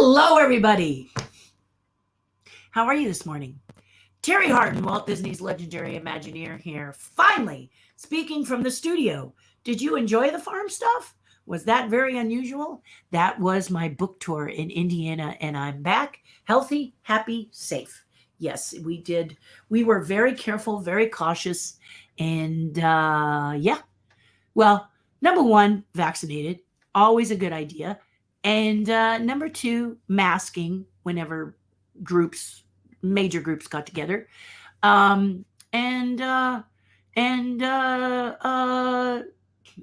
Hello, everybody. How are you this morning? Terri Hardin, Walt Disney's legendary Imagineer here, finally speaking from the studio. Did you enjoy the farm stuff? Was that very unusual? That was my book tour in Indiana, and I'm back healthy, happy, safe. Yes, we did. We were very careful, very cautious, and yeah. Well, number one, vaccinated, always a good idea. And number two, masking whenever groups, major groups got together. Um, and uh, and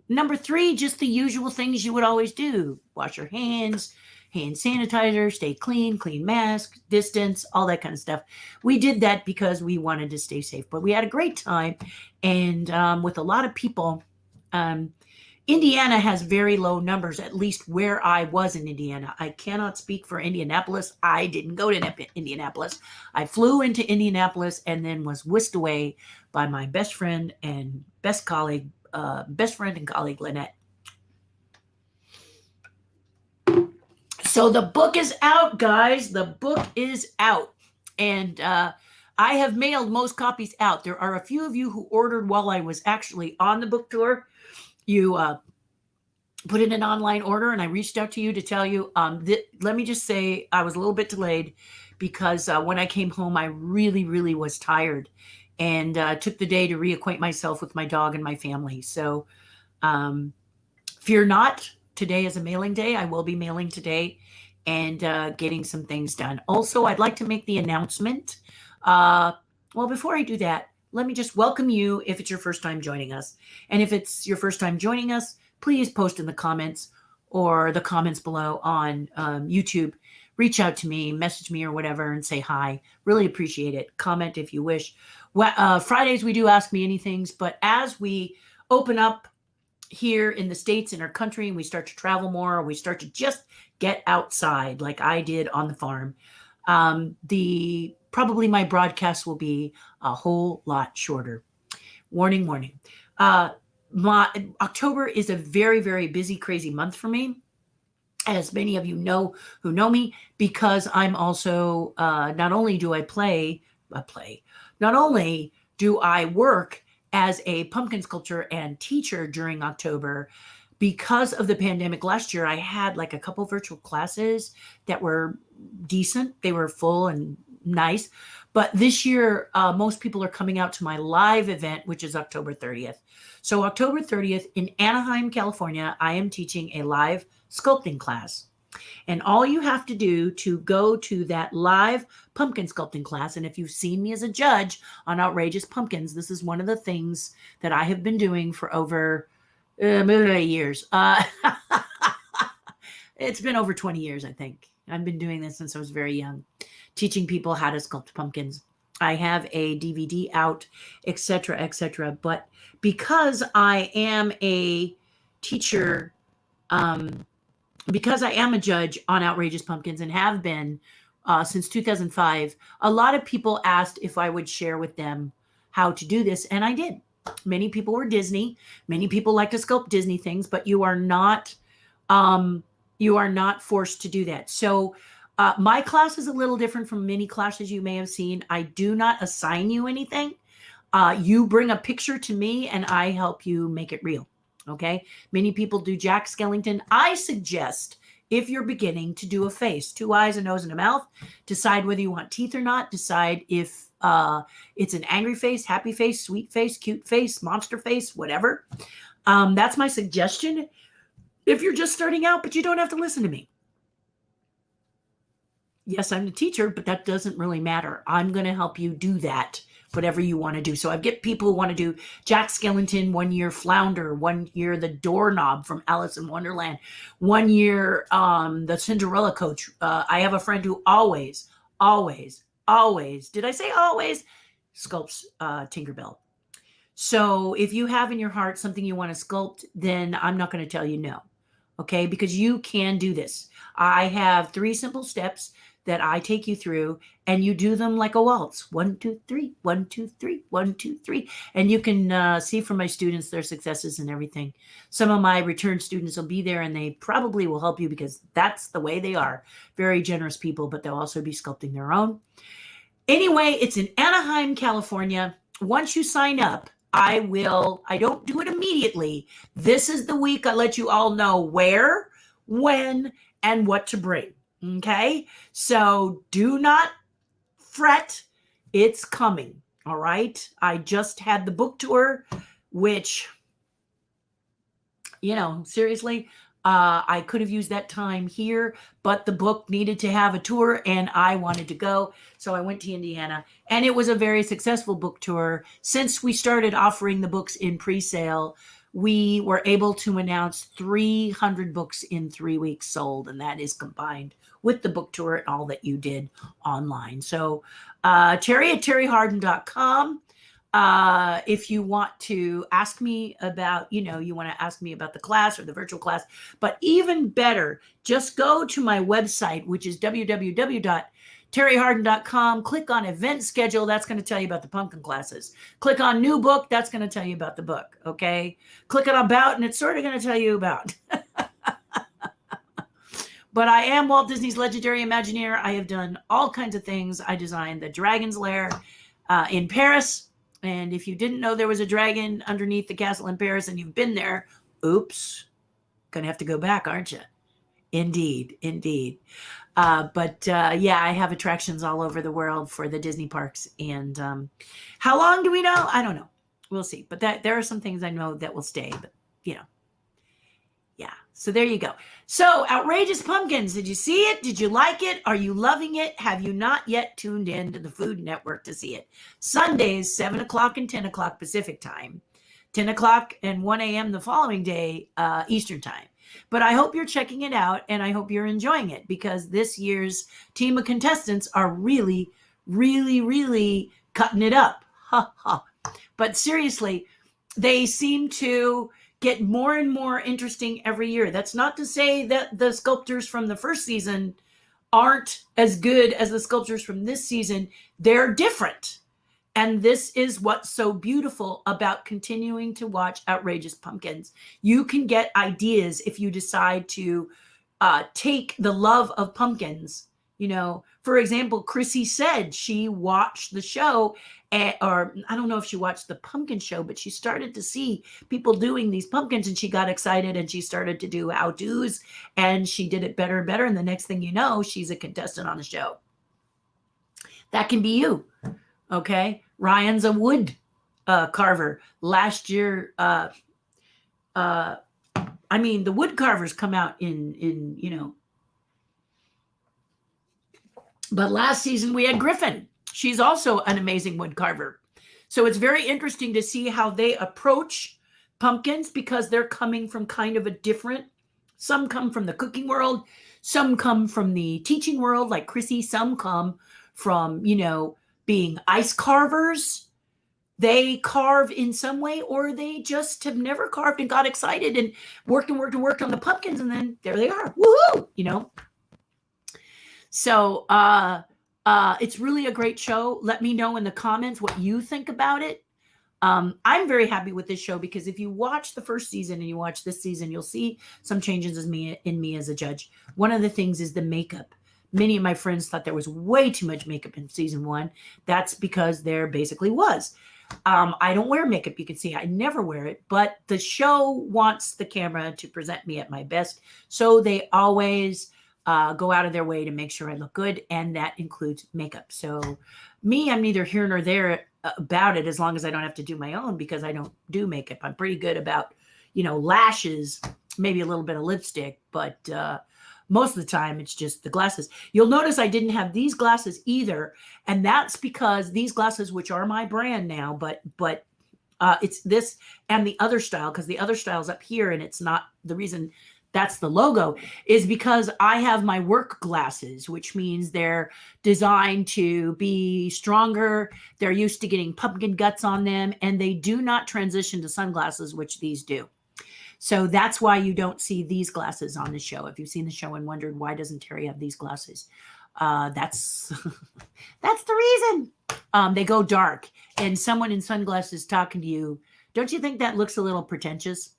number three, just the usual things you would always do: wash your hands, hand sanitizer, stay clean, clean mask, distance, all that kind of stuff. We did that because we wanted to stay safe, but we had a great time, and with a lot of people. Um, Indiana has very low numbers, at least where I was in Indiana. I cannot speak for Indianapolis. I didn't go to Indianapolis. I flew into Indianapolis and then was whisked away by my best friend and best friend and colleague, Lynette. So the book is out, guys. The book is out. And I have mailed most copies out. There are a few of you who ordered while I was actually on the book tour. You put in an online order, and I reached out to you to tell you. Let me just say I was a little bit delayed because when I came home, I really, really was tired and took the day to reacquaint myself with my dog and my family. So fear not. Today is a mailing day. I will be mailing today and getting some things done. Also, I'd like to make the announcement. Well, before I do that, let me just welcome you if it's your first time joining us. And if it's your first time joining us, please post in the comments or the comments below on YouTube. Reach out to me, message me or whatever, and say hi. Really appreciate it. Comment if you wish. Fridays, we do Ask Me Anythings, but as we open up here in the States, in our country, and we start to travel more, or we start to just get outside like I did on the farm, probably my broadcast will be a whole lot shorter. Warning, warning. My October is a very, very busy, crazy month for me, as many of you know who know me, because I'm also not only do I not only do I work as a pumpkin sculptor and teacher during October. Because of the pandemic last year, I had like a couple virtual classes that were decent. They were full and nice. But this year, most people are coming out to my live event, which is October 30th. So October 30th in Anaheim, California, I am teaching a live sculpting class. And all you have to do to go to that live pumpkin sculpting class, and if you've seen me as a judge on Outrageous Pumpkins, this is one of the things that I have been doing for over years. It's been over 20 years, I think. I've been doing this since I was very young, teaching people how to sculpt pumpkins. I have a DVD out, etc., etc. But because I am a teacher, because I am a judge on Outrageous Pumpkins and have been since 2005, a lot of people asked if I would share with them how to do this, and I did. Many people were Disney. Many people like to sculpt Disney things, but you are not forced to do that. So my class is a little different from many classes you may have seen. I do not assign you anything. You bring a picture to me and I help you make it real. Okay. Many people do Jack Skellington. I suggest, if you're beginning, to do a face, 2 eyes, a nose, and a mouth. Decide whether you want teeth or not. Decide if it's an angry face, happy face, sweet face, cute face, monster face, whatever. That's my suggestion if you're just starting out, but you don't have to listen to me. Yes, I'm the teacher, but that doesn't really matter. I'm going to help you do that, whatever you want to do. So I get people who want to do Jack Skellington, 1 year Flounder, 1 year the doorknob from Alice in Wonderland, 1 year the Cinderella coach. I have a friend who always, did I say always, sculpts Tinkerbell. So if you have in your heart something you want to sculpt, then I'm not going to tell you no. Okay, because you can do this. I have 3 simple steps that I take you through, and you do them like a waltz. 1, 2, 3, 1, 2, 3, 1, 2, 3. And you can see from my students their successes and everything. Some of my return students will be there, and they probably will help you because that's the way they are. Very generous people, but they'll also be sculpting their own. Anyway, it's in Anaheim, California. Once you sign up, I don't do it immediately. This is the week I let you all know where, when, and what to bring. Okay? So do not fret. It's coming. All right? I just had the book tour, which, seriously, I could have used that time here, but the book needed to have a tour and I wanted to go. So I went to Indiana, and it was a very successful book tour. Since we started offering the books in pre-sale, we were able to announce 300 books in 3 weeks sold, and that is combined with the book tour and all that you did online. So Terri at TerriHarden.com. If you want to ask me about, you want to ask me about the class or the virtual class, but even better, just go to my website, which is www.terriharden.com. Click on event schedule. That's going to tell you about the pumpkin classes. Click on new book. That's going to tell you about the book. Okay. Click on about, and it's sort of going to tell you about. But I am Walt Disney's legendary Imagineer. I have done all kinds of things. I designed the Dragon's Lair in Paris. And if you didn't know there was a dragon underneath the castle in Paris and you've been there, oops, gonna have to go back, aren't you? Indeed, indeed. But I have attractions all over the world for the Disney parks. And how long do we know? I don't know. We'll see. But there are some things I know that will stay. But, yeah. So there you go. So Outrageous Pumpkins. Did you see it? Did you like it? Are you loving it? Have you not yet tuned in to the Food Network to see it? Sundays, 7 o'clock and 10 o'clock Pacific time, 10 o'clock and 1 a.m. the following day, Eastern time. But I hope you're checking it out, and I hope you're enjoying it, because this year's team of contestants are really, really, really cutting it up. Ha ha. But seriously, they seem to get more and more interesting every year. That's not to say that the sculptors from the first season aren't as good as the sculptors from this season. They're different. And this is what's so beautiful about continuing to watch Outrageous Pumpkins. You can get ideas if you decide to take the love of pumpkins. For example, Chrissy said she watched the show, or I don't know if she watched the pumpkin show, but she started to see people doing these pumpkins and she got excited and she started to do how-tos and she did it better and better. And the next thing you know, she's a contestant on the show. That can be you. Okay. Ryan's a wood carver. Last year, the wood carvers come out in but last season we had Griffin. She's also an amazing wood carver. So it's very interesting to see how they approach pumpkins, because they're coming from kind of a different, some come from the cooking world, some come from the teaching world, like Chrissy, some come from, being ice carvers. They carve in some way, or they just have never carved and got excited and worked on the pumpkins, and then there they are. Woohoo! So it's really a great show. Let me know in the comments what you think about it. I'm very happy with this show, because if you watch the first season and you watch this season, you'll see some changes in me as a judge. One of the things is the makeup. Many of my friends thought there was way too much makeup in season 1. That's because there basically was. I don't wear makeup. You can see I never wear it, but the show wants the camera to present me at my best. So they always go out of their way to make sure I look good. And that includes makeup. So me, I'm neither here nor there about it, as long as I don't have to do my own, because I don't do makeup. I'm pretty good about, lashes, maybe a little bit of lipstick, but most of the time it's just the glasses. You'll notice I didn't have these glasses either. And that's because these glasses, which are my brand now, but it's this and the other style, because the other style's up here, and it's not the reason that's the logo, is because I have my work glasses, which means they're designed to be stronger. They're used to getting pumpkin guts on them, and they do not transition to sunglasses, which these do. So that's why you don't see these glasses on the show. If you've seen the show and wondered why doesn't Terry have these glasses, that's that's the reason. They go dark, and someone in sunglasses talking to you. Don't you think that looks a little pretentious?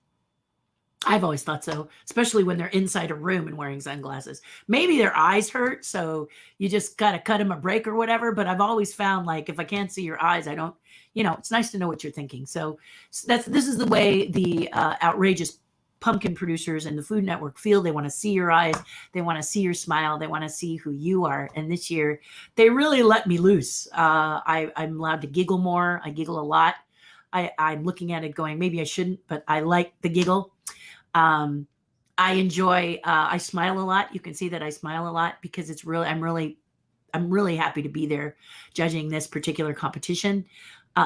I've always thought so, especially when they're inside a room and wearing sunglasses. Maybe their eyes hurt, so you just got to cut them a break or whatever. But I've always found, like, if I can't see your eyes, I don't, it's nice to know what you're thinking. So this is the way the outrageous pumpkin producers and the Food Network feel. They want to see your eyes. They want to see your smile. They want to see who you are. And this year, they really let me loose. I'm allowed to giggle more. I giggle a lot. I'm looking at it going, maybe I shouldn't, but I like the giggle. I enjoy, I smile a lot. You can see that I smile a lot because I'm really happy to be there judging this particular competition.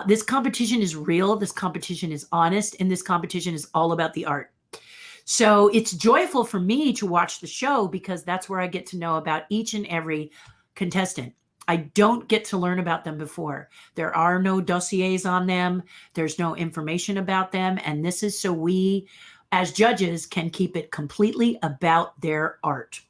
This competition is real. This competition is honest, and this competition is all about the art. So it's joyful for me to watch the show because that's where I get to know about each and every contestant. I don't get to learn about them before. There are no dossiers on them. There's no information about them. And this is so we, as judges, can keep it completely about their art,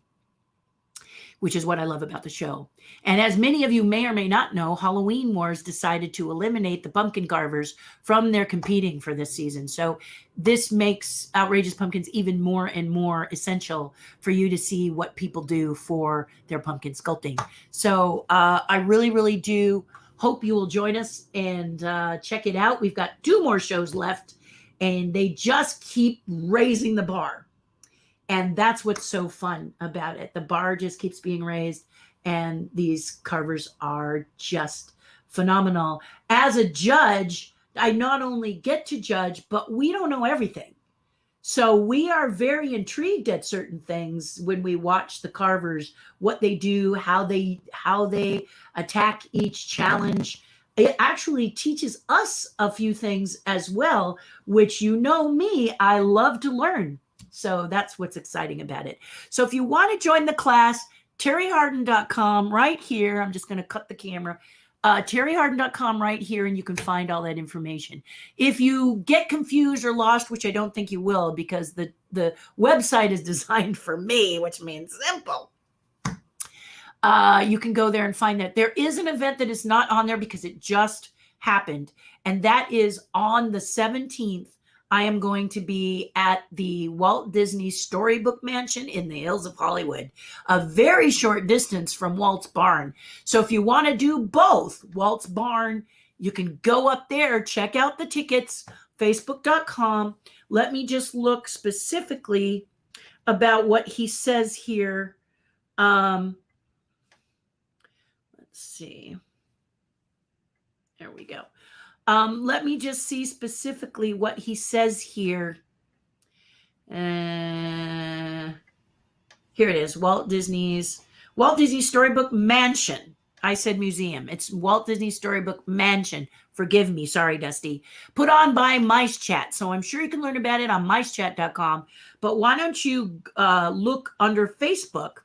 which is what I love about the show. And as many of you may or may not know, Halloween Wars decided to eliminate the pumpkin carvers from their competing for this season. So this makes Outrageous Pumpkins even more and more essential for you to see what people do for their pumpkin sculpting. So I really, really do hope you will join us and check it out. We've got 2 more shows left, and they just keep raising the bar. And that's what's so fun about it. The bar just keeps being raised, and these carvers are just phenomenal. As a judge, I not only get to judge, but we don't know everything. So we are very intrigued at certain things when we watch the carvers, what they do, how they attack each challenge. It actually teaches us a few things as well, which, me, I love to learn. So that's what's exciting about it. So if you want to join the class, TerriHardin.com right here. I'm just going to cut the camera. TerriHardin.com right here, and you can find all that information. If you get confused or lost, which I don't think you will, because the website is designed for me, which means simple. You can go there and find that. There is an event that is not on there because it just happened, and that is on the 17th. I am going to be at the Walt Disney Storybook Mansion in the hills of Hollywood, a very short distance from Walt's Barn. So if you want to do both, Walt's Barn, you can go up there, check out the tickets, facebook.com. Let me just look specifically about what he says here. Let's see. There we go. Let me just see specifically what he says here. Here it is. Walt Disney Storybook Mansion. I said museum. It's Walt Disney Storybook Mansion. Forgive me. Sorry, Dusty. Put on by Mice Chat. So I'm sure you can learn about it on micechat.com. But why don't you look under Facebook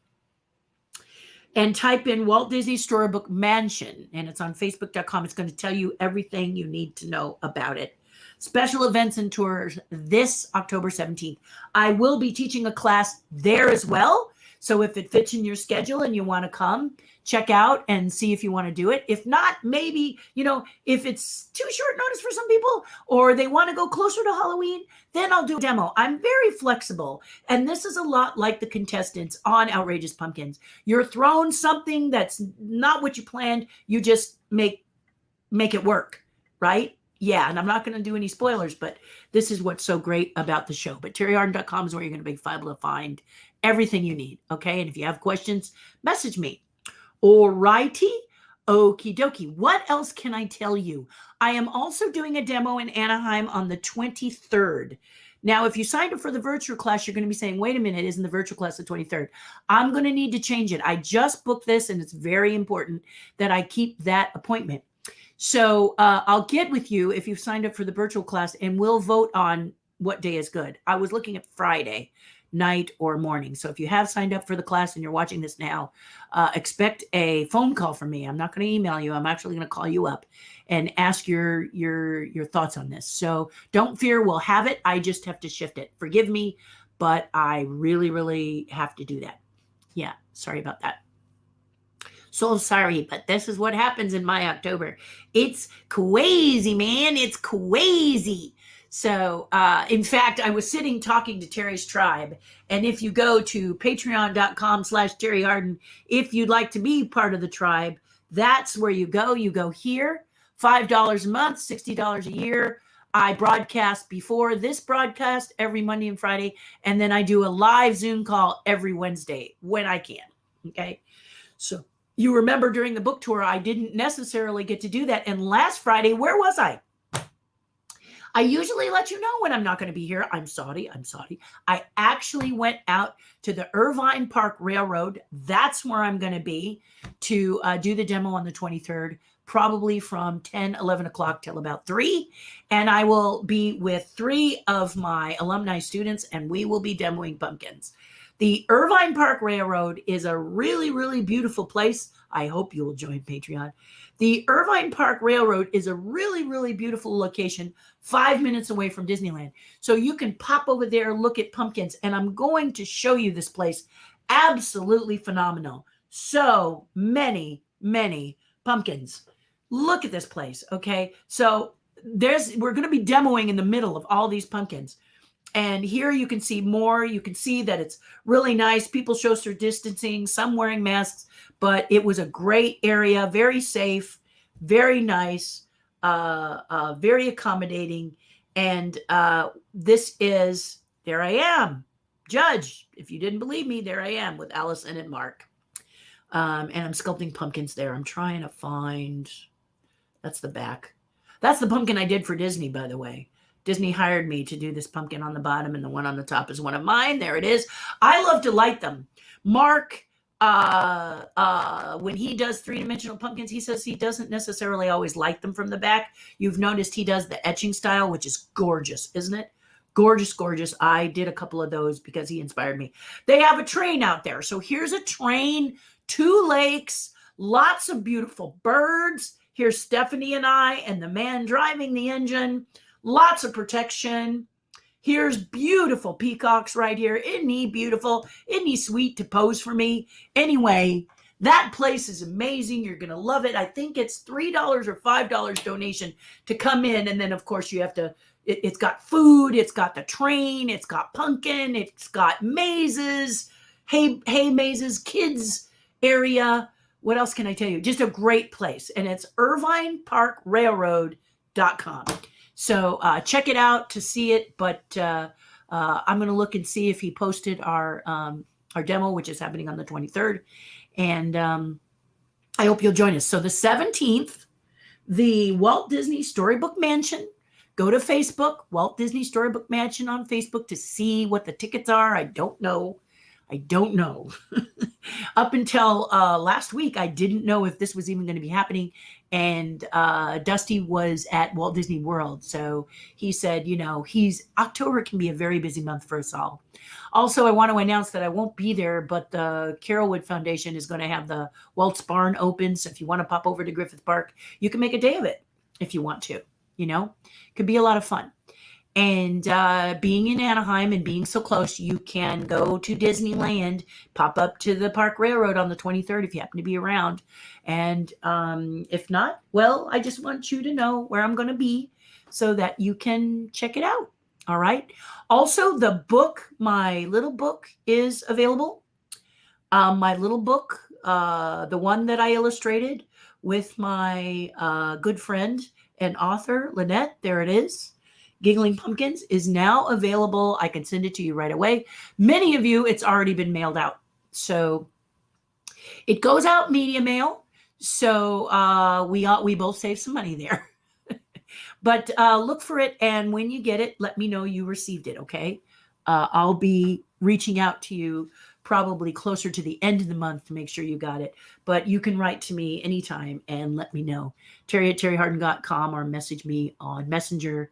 and type in Walt Disney Storybook Mansion, and it's on facebook.com. It's going to tell you everything you need to know about it. Special events and tours this October 17th. I will be teaching a class there as well. So if it fits in your schedule and you want to come, check out and see if you want to do it. If not, maybe, if it's too short notice for some people or they want to go closer to Halloween, then I'll do a demo. I'm very flexible. And this is a lot like the contestants on Outrageous Pumpkins. You're thrown something that's not what you planned. You just make it work, right? Yeah, and I'm not going to do any spoilers, but this is what's so great about the show. But TerriHarden.com is where you're going to be able to find everything you need, okay? And if you have questions, message me. All righty? Okie dokie. What else can I tell you? I am also doing a demo in Anaheim on the 23rd. Now, if you signed up for the virtual class, you're going to be saying, wait a minute, isn't the virtual class the 23rd? I'm going to need to change it. I just booked this, and it's very important that I keep that appointment. So I'll get with you if you've signed up for the virtual class, and we'll vote on what day is good. I was looking at Friday night, or morning. So if you have signed up for the class and you're watching this now, expect a phone call from me. I'm not going to email you. I'm actually going to call you up and ask your thoughts on this. So don't fear, we'll have it. I just have to shift it. Forgive me, but I really, really have to do that. Yeah, sorry about that. So sorry, but this is what happens in my October. It's crazy, man. It's crazy. So, in fact, I was sitting talking to Terry's tribe. And if you go to patreon.com/Terri Hardin, if you'd like to be part of the tribe, that's where you go. You go here, $5 a month, $60 a year. I broadcast before this broadcast every Monday and Friday. And then I do a live Zoom call every Wednesday when I can. Okay. So you remember during the book tour, I didn't necessarily get to do that. And last Friday, where was I? I usually let you know when I'm not going to be here. I'm sorry. I actually went out to the Irvine Park Railroad. That's where I'm going to be to do the demo on the 23rd, probably from 10, 11 o'clock till about 3. And I will be with 3 of my alumni students, and we will be demoing pumpkins. The Irvine Park Railroad is a really, really beautiful place. I hope you will join Patreon. The Irvine Park Railroad is a really, really beautiful location, 5 minutes away from Disneyland. So you can pop over there, look at pumpkins, and I'm going to show you this place. Absolutely phenomenal. So many, many pumpkins. Look at this place, okay? So we're going to be demoing in the middle of all these pumpkins. And here you can see more. You can see that it's really nice. People social distancing, some wearing masks, but it was a great area, very safe, very nice, very accommodating. And this is, there I am, Judge. If you didn't believe me, there I am with Allison and Mark. And I'm sculpting pumpkins there. I'm trying to find, that's the back. That's the pumpkin I did for Disney, by the way. Disney hired me to do this pumpkin on the bottom, and the one on the top is one of mine. There it is. I love to light them. Mark, when he does 3-dimensional pumpkins, he says he doesn't necessarily always light them from the back. You've noticed he does the etching style, which is gorgeous, isn't it? Gorgeous, gorgeous. I did a couple of those because he inspired me. They have a train out there. So here's a train, 2 lakes, lots of beautiful birds. Here's Stephanie and I and the man driving the engine. Lots of protection. Here's beautiful peacocks right here. Isn't he beautiful? Isn't he sweet to pose for me? Anyway, that place is amazing. You're going to love it. I think it's $3 or $5 donation to come in. And then, of course, you have to, it's got food. It's got the train. It's got pumpkin. It's got mazes, hay mazes, kids area. What else can I tell you? Just a great place. And it's IrvineParkRailroad.com. So check it out to see it, but I'm going to look and see if he posted our demo, which is happening on the 23rd, and I hope you'll join us. So the 17th, the Walt Disney Storybook Mansion. Go to Facebook, Walt Disney Storybook Mansion on Facebook to see what the tickets are. I don't know. Up until last week, I didn't know if this was even going to be happening. And Dusty was at Walt Disney World. So he said, October can be a very busy month for us all. Also, I want to announce that I won't be there, but the Carolwood Foundation is going to have the Walt's Barn open. So if you want to pop over to Griffith Park, you can make a day of it if you want to, could be a lot of fun. And being in Anaheim and being so close, you can go to Disneyland, pop up to the Park Railroad on the 23rd if you happen to be around. And if not, well, I just want you to know where I'm going to be so that you can check it out. All right. Also, the book, my little book, is available. My little book, the one that I illustrated with my good friend and author, Lynette, there it is. Giggling Pumpkins is now available. I can send it to you right away. Many of you, it's already been mailed out. So it goes out media mail. So we both save some money there. But look for it. And when you get it, let me know you received it. Okay. I'll be reaching out to you probably closer to the end of the month to make sure you got it. But you can write to me anytime and let me know. Terri@terrihardin.com or message me on Messenger.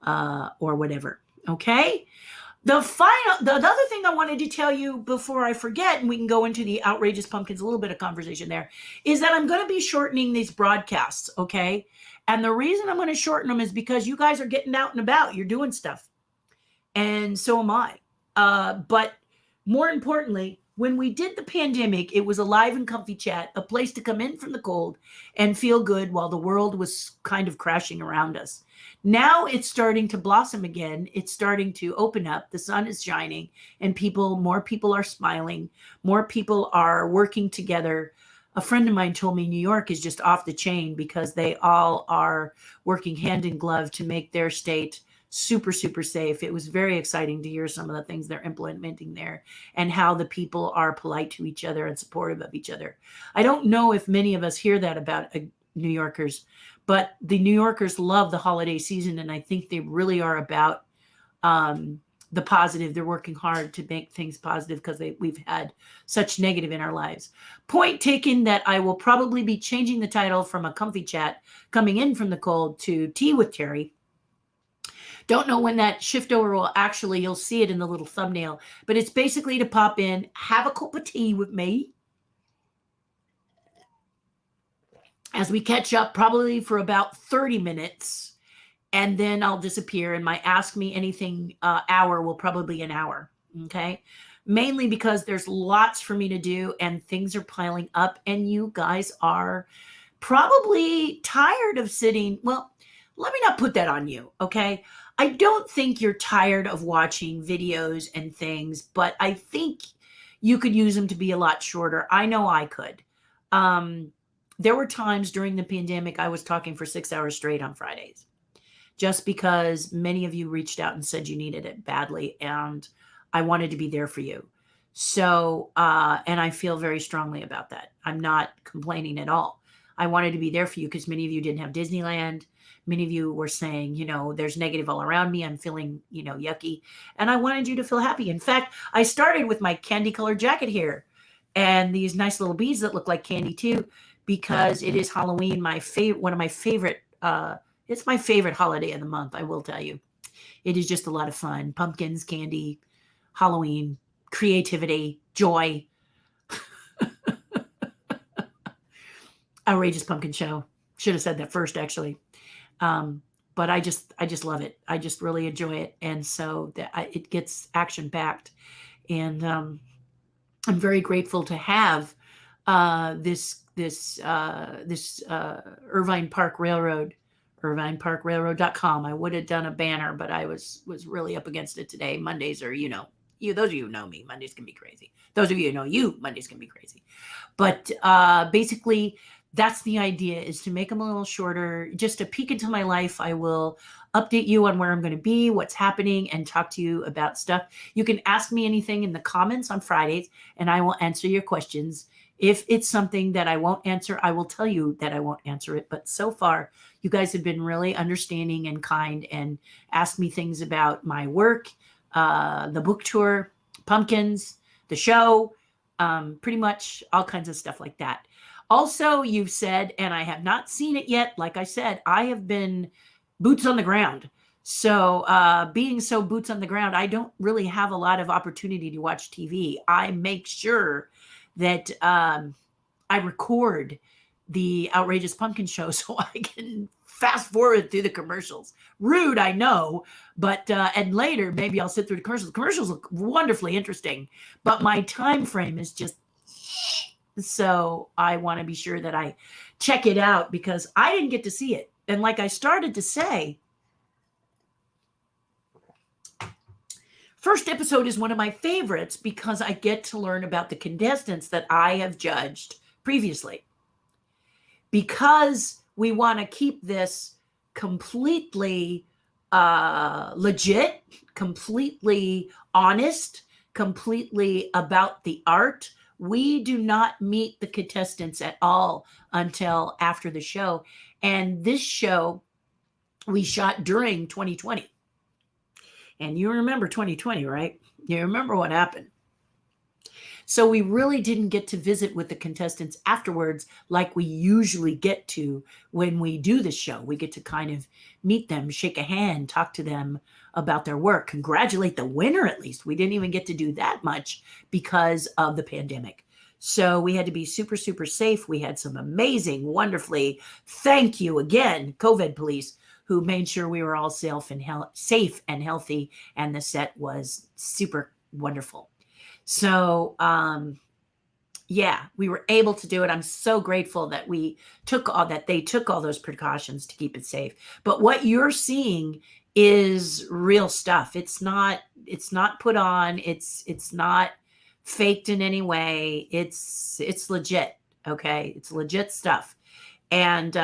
Or whatever. Okay. The other thing I wanted to tell you before I forget, and we can go into the outrageous pumpkins, a little bit of conversation there, is that I'm going to be shortening these broadcasts. Okay. And the reason I'm going to shorten them is because you guys are getting out and about, you're doing stuff. And so am I. But more importantly, when we did the pandemic, it was a live and comfy chat, a place to come in from the cold and feel good while the world was kind of crashing around us. Now it's starting to blossom again. It's starting to open up. The sun is shining and more people are smiling. More people are working together. A friend of mine told me New York is just off the chain because they all are working hand in glove to make their state super, super safe. It was very exciting to hear some of the things they're implementing there and how the people are polite to each other and supportive of each other. I don't know if many of us hear that about New Yorkers, but the New Yorkers love the holiday season, and I think they really are about the positive. They're working hard to make things positive because we've had such negative in our lives. Point taken that I will probably be changing the title from a comfy chat coming in from the cold to Tea with Terri. Don't know when that shift over will actually, you'll see it in the little thumbnail, but it's basically to pop in, have a cup of tea with me as we catch up probably for about 30 minutes, and then I'll disappear, and my Ask Me Anything hour will probably be an hour, okay? Mainly because there's lots for me to do and things are piling up, and you guys are probably tired of sitting. Well, let me not put that on you, okay? I don't think you're tired of watching videos and things, but I think you could use them to be a lot shorter. I know I could. There were times during the pandemic I was talking for 6 hours straight on Fridays, just because many of you reached out and said you needed it badly, and I wanted to be there for you. So, and I feel very strongly about that. I'm not complaining at all. I wanted to be there for you because many of you didn't have Disneyland. Many of you were saying, there's negative all around me. I'm feeling, yucky. And I wanted you to feel happy. In fact, I started with my candy colored jacket here and these nice little beads that look like candy too, because it is Halloween, one of my favorite, it's my favorite holiday of the month, I will tell you. It is just a lot of fun. Pumpkins, candy, Halloween, creativity, joy. Outrageous pumpkin show. Should have said that first, actually. But I just love it. I just really enjoy it. And so it gets action packed. And I'm very grateful to have this Irvine Park Railroad, irvineparkrailroad.com. I would have done a banner, but I was really up against it today. Mondays are, those of you who know me, Mondays can be crazy. Those of you who know you, Mondays can be crazy. But basically, that's the idea, is to make them a little shorter, just a peek into my life. I will update you on where I'm going to be, what's happening, and talk to you about stuff. You can ask me anything in the comments on Fridays, and I will answer your questions. If it's something that I won't answer, I will tell you that I won't answer it. But so far, you guys have been really understanding and kind and asked me things about my work, the book tour, pumpkins, the show, pretty much all kinds of stuff like that. Also, you've said, and I have not seen it yet, like I said, I have been boots on the ground. So being so boots on the ground, I don't really have a lot of opportunity to watch TV. I make sure that I record the Outrageous Pumpkin Show so I can fast forward through the commercials. Rude, I know, but and later maybe I'll sit through the commercials. The commercials look wonderfully interesting, but my time frame is just... So I want to be sure that I check it out because I didn't get to see it. And like I started to say, first episode is one of my favorites because I get to learn about the contestants that I have judged previously. Because we want to keep this completely legit, completely honest, completely about the art. We do not meet the contestants at all until after the show. And this show we shot during 2020. And you remember 2020, right? You remember what happened. So we really didn't get to visit with the contestants afterwards like we usually get to when we do the show. We get to kind of meet them, shake a hand, talk to them about their work, congratulate the winner at least. We didn't even get to do that much because of the pandemic. So we had to be super, super safe. We had some amazing, wonderfully, thank you again, COVID police, who made sure we were all safe and healthy, and the set was super wonderful. So, yeah, we were able to do it. I'm so grateful that they took all those precautions to keep it safe. But what you're seeing is real stuff. It's not put on. It's not faked in any way. It's legit. Okay, it's legit stuff. And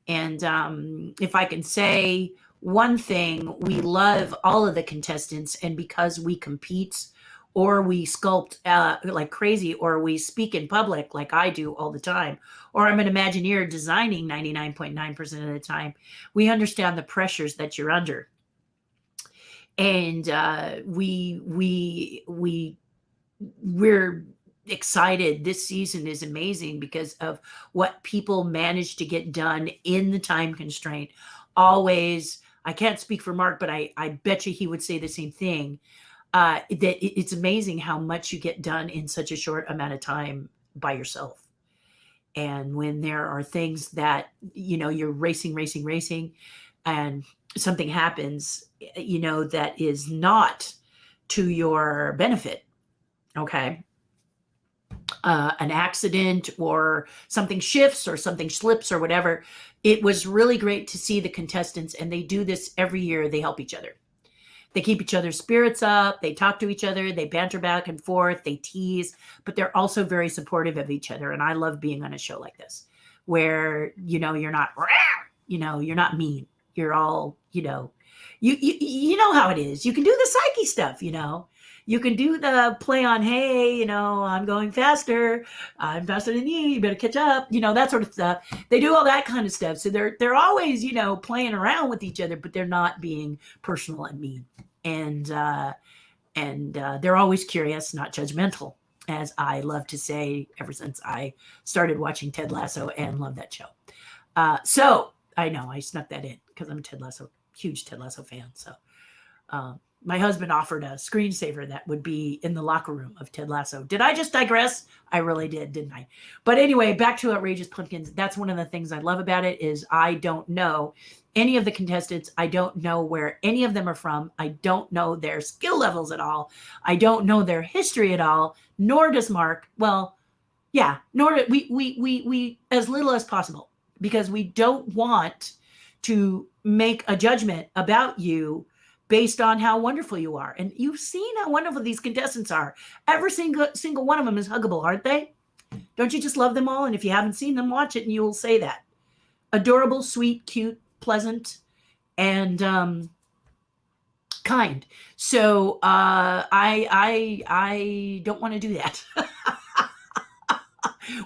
if I can say one thing, we love all of the contestants, and because we compete or we sculpt like crazy, or we speak in public like I do all the time, or I'm an Imagineer designing 99.9% of the time, we understand the pressures that you're under. And we're excited. This season is amazing because of what people managed to get done in the time constraint. Always, I can't speak for Mark, but I bet you he would say the same thing. That it's amazing how much you get done in such a short amount of time by yourself. And when there are things that, you're racing, and something happens, that is not to your benefit. Okay. An accident or something shifts or something slips or whatever. It was really great to see the contestants, and they do this every year. They help each other. They keep each other's spirits up. They talk to each other. They banter back and forth. They tease, but they're also very supportive of each other. And I love being on a show like this where, you're not, you're not mean. You're all, you know how it is. You can do the psyche stuff, You can do the play on, hey, I'm going faster. I'm faster than you. You better catch up. That sort of stuff. They do all that kind of stuff. So they're always, playing around with each other, but they're not being personal and mean. And they're always curious, not judgmental, as I love to say ever since I started watching Ted Lasso and love that show. So I know I snuck that in because I'm a huge Ted Lasso fan. So my husband offered a screensaver that would be in the locker room of Ted Lasso. Did I just digress? I really did, didn't I? But anyway, back to Outrageous Pumpkins. That's one of the things I love about it is I don't know any of the contestants. I don't know where any of them are from. I don't know their skill levels at all. I don't know their history at all, nor does Mark. Well, yeah, nor do we as little as possible, because we don't want to make a judgment about you based on how wonderful you are. And you've seen how wonderful these contestants are. Every single one of them is huggable, aren't they? Don't you just love them all? And if you haven't seen them, watch it and you'll say that. Adorable, sweet, cute, pleasant, and kind. So I don't want to do that.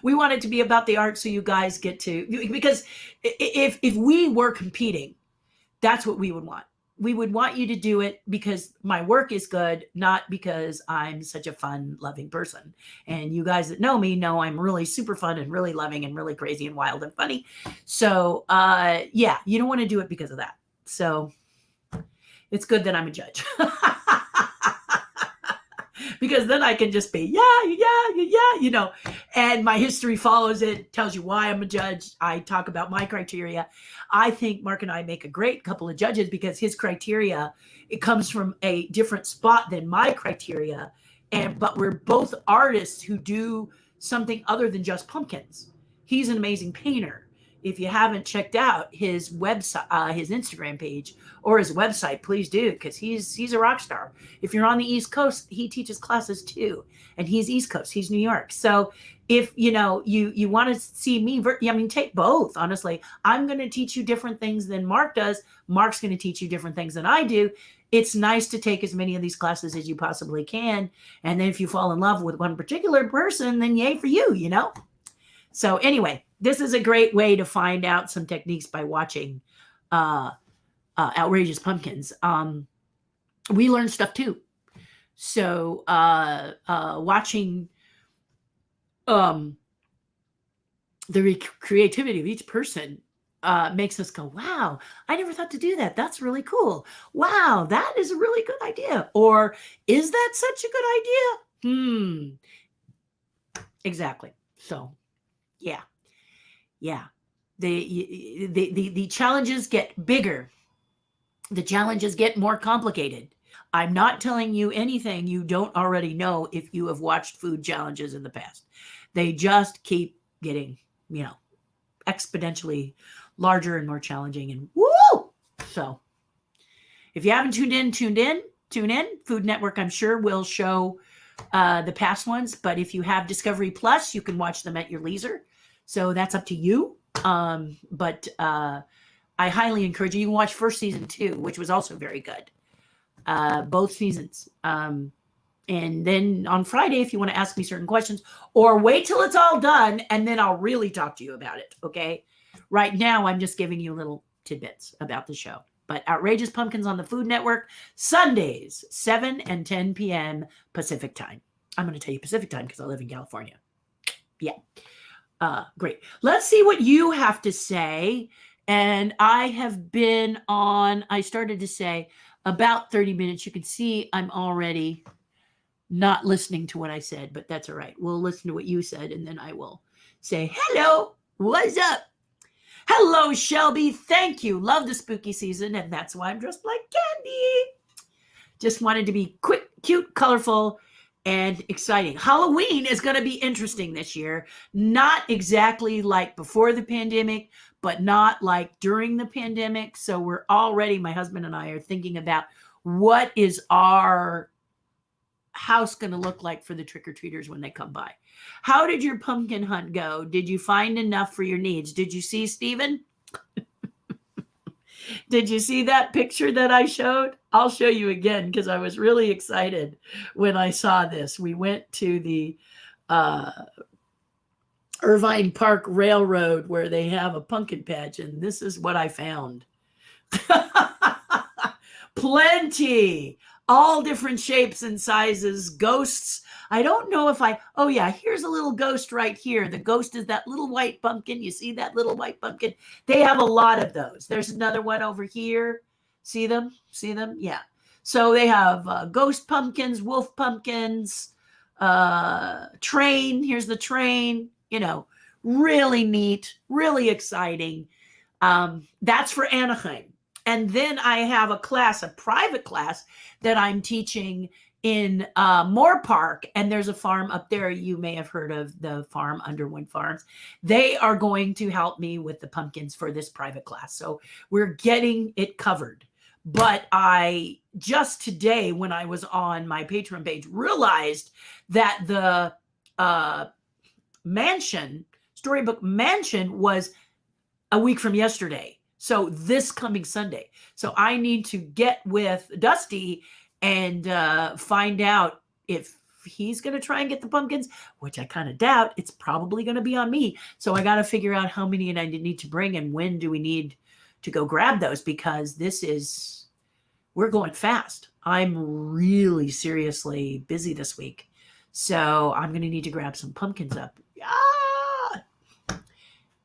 We want it to be about the art, so you guys get to, because if we were competing, that's what we would want. We would want you to do it because my work is good, not because I'm such a fun, loving person. And you guys that know me know I'm really super fun and really loving and really crazy and wild and funny. So yeah, you don't want to do it because of that. So it's good that I'm a judge. Because then I can just be, yeah, and my history follows it, tells you why I'm a judge. I talk about my criteria. I think Mark and I make a great couple of judges because his criteria, it comes from a different spot than my criteria. But we're both artists who do something other than just pumpkins. He's an amazing painter. If you haven't checked out his website, his Instagram page or his website, please do, because he's a rock star. If you're on the East Coast, he teaches classes too, and he's East Coast, he's New York. So if you want to see me, take both. Honestly, I'm going to teach you different things than Mark does. Mark's going to teach you different things than I do. It's nice to take as many of these classes as you possibly can, and then if you fall in love with one particular person, then yay for you. So anyway, this is a great way to find out some techniques by watching Outrageous Pumpkins. We learn stuff too. So watching um, the creativity of each person makes us go, wow, I never thought to do that. That's really cool. Wow, that is a really good idea. Or is that such a good idea? Exactly. So yeah, yeah. The challenges get bigger. The challenges get more complicated. I'm not telling you anything you don't already know if you have watched food challenges in the past. They just keep getting, you know, exponentially larger and more challenging. And woo! So if you haven't tuned in, tune in. Food Network, I'm sure, will show the past ones. But if you have Discovery Plus, you can watch them at your leisure. So that's up to you. But I highly encourage you. You can watch first season too, which was also very good. Both seasons. And then on Friday, if you want to ask me certain questions, or wait till it's all done, and then I'll really talk to you about it. Okay. Right now, I'm just giving you little tidbits about the show. But Outrageous Pumpkins on the Food Network, Sundays, 7 and 10 p.m. Pacific time. I'm going to tell you Pacific time because I live in California. Yeah. Great. Let's see what you have to say. And I have been on, I started to say about 30 minutes. You can see I'm already not listening to what I said, but that's all right. We'll listen to what you said, and then I will say, hello, what's up? Hello, Shelby. Thank you. Love the spooky season, and that's why I'm dressed like candy. Just wanted to be quick, cute, colorful, and exciting. Halloween is going to be interesting this year. Not exactly like before the pandemic, but not like during the pandemic. So we're already, my husband and I are thinking about what is our house going to look like for the trick-or-treaters when they come by. How did your pumpkin hunt go? Did you find enough for your needs? Did you see Stephen? Did you see that picture that I showed? I'll show you again because I was really excited when I saw this. We went to the Irvine Park Railroad where they have a pumpkin patch, and this is what I found. Plenty, all different shapes and sizes, ghosts. I don't know if oh yeah, here's a little ghost right here. The ghost is that little white pumpkin. You see that little white pumpkin? They have a lot of those. There's another one over here. See them? See them? Yeah. So they have ghost pumpkins, wolf pumpkins, train. Here's the train, you know, really neat, really exciting. That's for Anaheim. And then I have a class, a private class that I'm teaching in Moore Park. And there's a farm up there. You may have heard of the farm, Underwood Farms. They are going to help me with the pumpkins for this private class. So we're getting it covered. But I just today, when I was on my Patreon page, realized that the Storybook Mansion was a week from yesterday. So this coming Sunday. So I need to get with Dusty and find out if he's going to try and get the pumpkins, which I kind of doubt. It's probably going to be on me. So I got to figure out how many I need to bring and when do we need to go grab those, because we're going fast. I'm really seriously busy this week. So I'm going to need to grab some pumpkins up.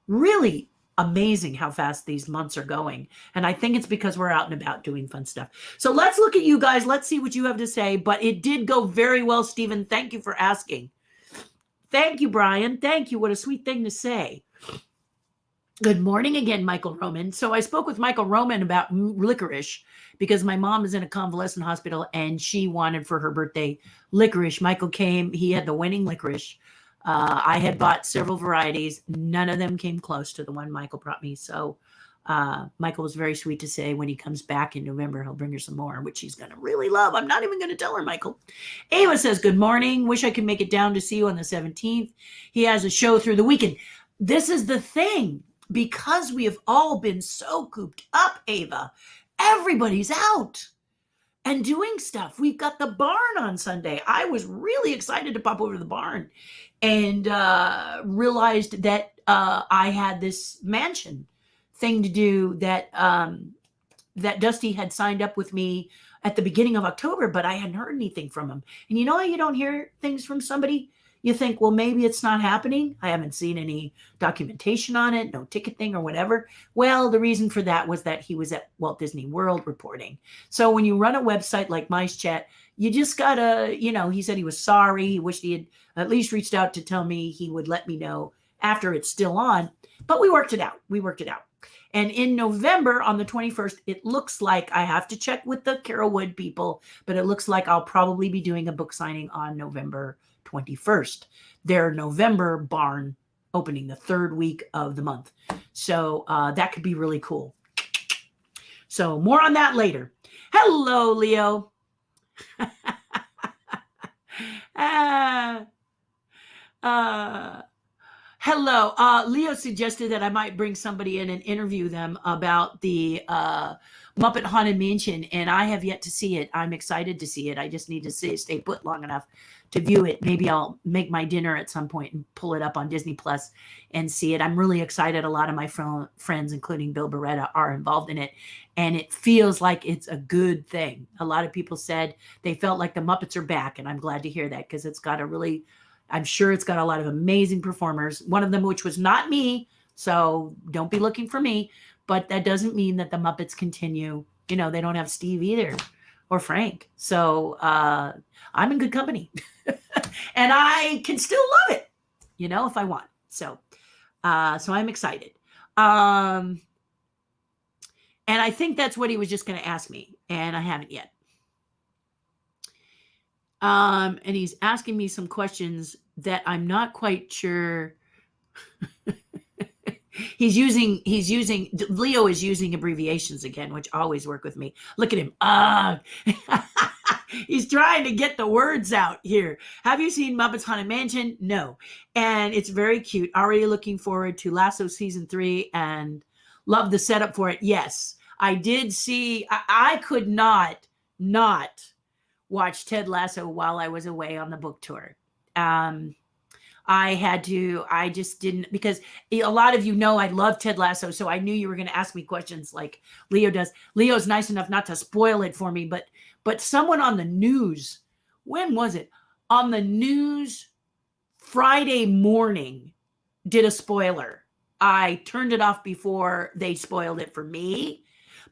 Really amazing how fast these months are going. And I think it's because we're out and about doing fun stuff. So let's look at you guys. Let's see what you have to say. But it did go very well, Stephen. Thank you for asking. Thank you, Brian. Thank you. What a sweet thing to say. Good morning again, Michael Roman. So I spoke with Michael Roman about licorice because my mom is in a convalescent hospital and she wanted for her birthday licorice. Michael came. He had the winning licorice. I had bought several varieties. None of them came close to the one Michael brought me. So Michael was very sweet to say when he comes back in November, he'll bring her some more, which she's going to really love. I'm not even going to tell her, Michael. Ava says, good morning. Wish I could make it down to see you on the 17th. He has a show through the weekend. This is the thing. Because we have all been so cooped up, Ava, everybody's out and doing stuff. We've got the barn on Sunday. I was really excited to pop over to the barn and realized that I had this mansion thing to do that that Dusty had signed up with me at the beginning of October, but I hadn't heard anything from him. And you know how you don't hear things from somebody? You think, well, maybe it's not happening. I haven't seen any documentation on it, no ticket thing or whatever. Well, the reason for that was that he was at Walt Disney World reporting. So when you run a website like Mice Chat, you just gotta, he said he was sorry. He wished he had at least reached out to tell me he would let me know after it's still on. But we worked it out. And in November, on the 21st, it looks like, I have to check with the Carolwood people, but it looks like I'll probably be doing a book signing on November 21st. Their November barn opening, the third week of the month. So that could be really cool. So more on that later. Hello, Leo. Hello. Leo suggested that I might bring somebody in and interview them about the Muppet Haunted Mansion, and I have yet to see it. I'm excited to see it. I just need to stay put long enough to view it. Maybe I'll make my dinner at some point and pull it up on Disney Plus and see it. I'm really excited. A lot of my friends, including Bill Beretta, are involved in it, and it feels like it's a good thing. A lot of people said they felt like the Muppets are back, and I'm glad to hear that because it's got I'm sure it's got a lot of amazing performers. One of them, which was not me, so don't be looking for me. But that doesn't mean that the Muppets continue. They don't have Steve either or Frank. So I'm in good company. And I can still love it, if I want. So I'm excited. And I think that's what he was just going to ask me. And I haven't yet. And he's asking me some questions that I'm not quite sure. Leo is using abbreviations again, which always work with me. Look at him. He's trying to get the words out here. Have you seen Muppets Haunted Mansion? No. And it's very cute. Already looking forward to Lasso season 3 and love the setup for it. Yes, I did see, I could not watch Ted Lasso while I was away on the book tour. I just didn't, because a lot of I love Ted Lasso, so I knew you were going to ask me questions like Leo does. Leo's nice enough not to spoil it for me, but someone on the news, when was it? On the news Friday morning did a spoiler. I turned it off before they spoiled it for me.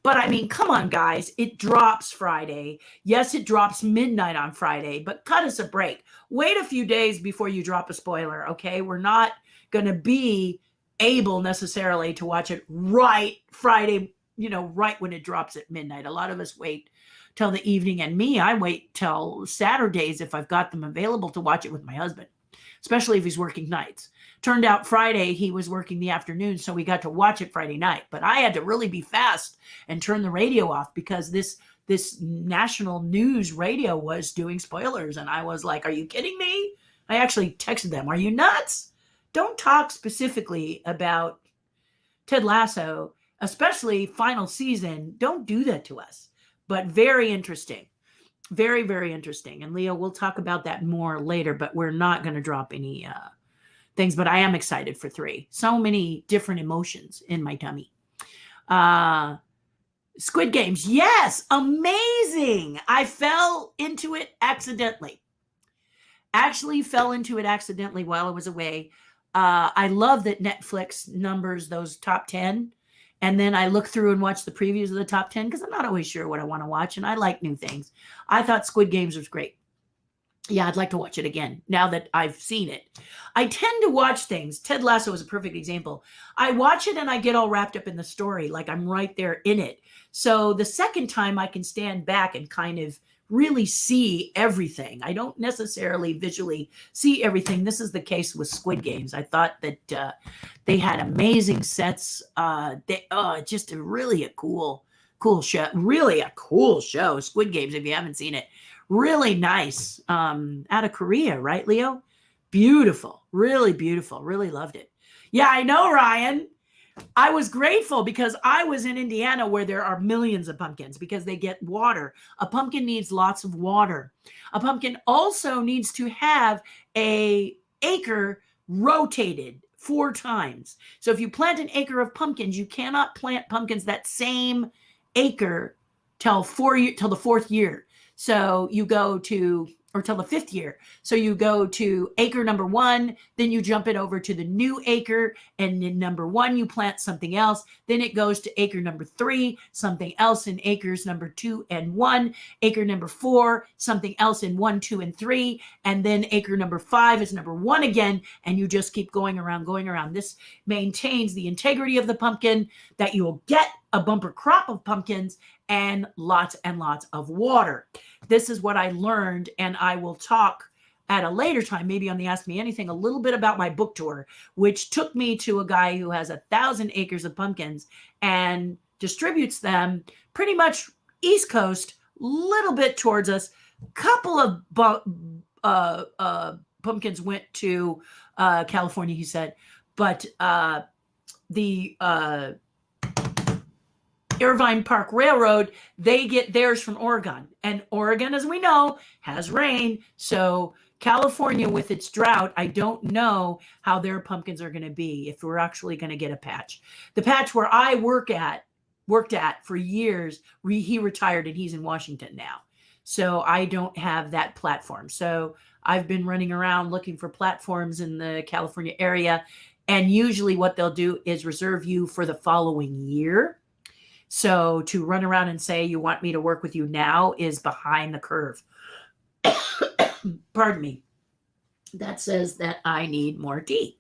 But I mean, come on, guys. It drops Friday. Yes, it drops midnight on Friday, but cut us a break. Wait a few days before you drop a spoiler, okay? We're not going to be able necessarily to watch it right Friday, right when it drops at midnight. A lot of us wait till the evening, and I wait till Saturdays if I've got them available to watch it with my husband, especially if he's working nights. Turned out Friday he was working the afternoon, so we got to watch it Friday night. But I had to really be fast and turn the radio off because this national news radio was doing spoilers. And I was like, are you kidding me? I actually texted them, are you nuts? Don't talk specifically about Ted Lasso, especially final season. Don't do that to us. But very interesting. Very, very interesting. And Leo, we'll talk about that more later, but we're not going to drop any things, but I am excited for 3. So many different emotions in my tummy. Squid Games. Yes. Amazing. I fell into it accidentally. Actually fell into it accidentally while I was away. I love that Netflix numbers those top 10. And then I look through and watch the previews of the top 10 because I'm not always sure what I want to watch. And I like new things. I thought Squid Games was great. Yeah, I'd like to watch it again now that I've seen it. I tend to watch things. Ted Lasso is a perfect example. I watch it and I get all wrapped up in the story, like I'm right there in it. So the second time I can stand back and kind of really see everything. I don't necessarily visually see everything. This is the case with Squid Games. I thought that they had amazing sets. Just really a cool show. Really a cool show. Squid Games, if you haven't seen it. Really nice. Out of Korea, right, Leo? Beautiful. Really beautiful. Really loved it. Yeah, I know, Ryan. I was grateful because I was in Indiana where there are millions of pumpkins because they get water. A pumpkin needs lots of water. A pumpkin also needs to have an acre rotated 4 times. So if you plant an acre of pumpkins, you cannot plant pumpkins that same acre till the fourth year. So you go to, or till the fifth year. So you go to acre number 1, then you jump it over to the new acre, and in number 1 you plant something else. Then it goes to acre number 3, something else in acres number 2 and 1. Acre number 4, something else in 1, 2, and 3, and then acre number 5 is number 1 again, and you just keep going around, going around. This maintains the integrity of the pumpkin, that you will get a bumper crop of pumpkins and lots of water. This is what I learned, and I will talk at a later time, maybe on the Ask Me Anything, a little bit about my book tour, which took me to a guy who has 1,000 acres of pumpkins and distributes them pretty much East Coast, little bit towards us. Couple of pumpkins went to California, he said, but the Irvine Park Railroad, they get theirs from Oregon. And Oregon, as we know, has rain. So California, with its drought, I don't know how their pumpkins are going to be, if we're actually going to get a patch. The patch where I worked at for years, he retired and he's in Washington now. So I don't have that platform. So I've been running around looking for platforms in the California area. And usually what they'll do is reserve you for the following year. So to run around and say, you want me to work with you now, is behind the curve. Pardon me. That says that I need more tea.